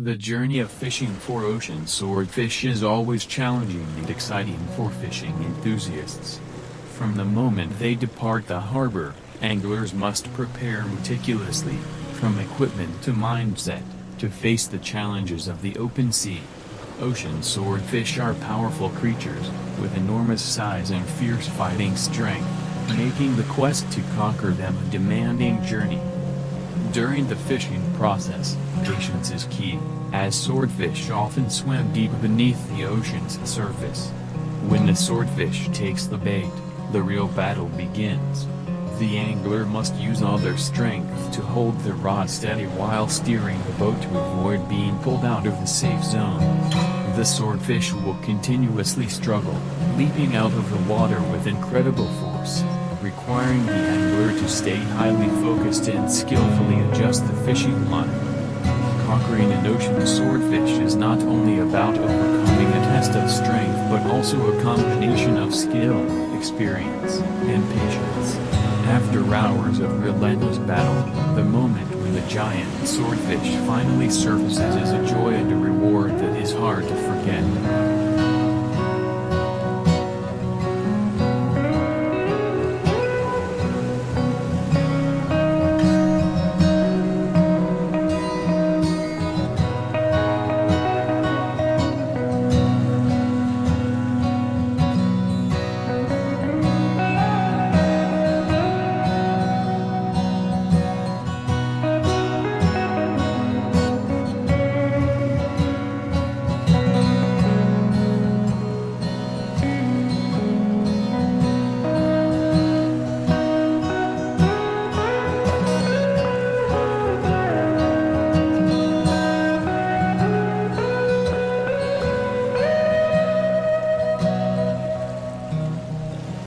The journey of fishing for ocean swordfish is always challenging and exciting for fishing enthusiasts. From the moment they depart the harbor, anglers must prepare meticulously, from equipment to mindset, to face the challenges of the open sea. Ocean swordfish are powerful creatures, with enormous size and fierce fighting strength, making the quest to conquer them a demanding journey. During the fishing process, patience is key, as swordfish often swim deep beneath the ocean's surface. When the swordfish takes the bait, the real battle begins. The angler must use all their strength to hold the rod steady while steering the boat to avoid being pulled out of the safe zone. The swordfish will continuously struggle, leaping out of the water with incredible force, requiring the angler to stay highly focused and skillfully adjust the fishing line. Conquering an ocean swordfish is not only about overcoming a test of strength but also a combination of skill, experience, and patience. After hours of relentless battle, the moment when the giant swordfish finally surfaces is a joy and a reward that is hard to forget.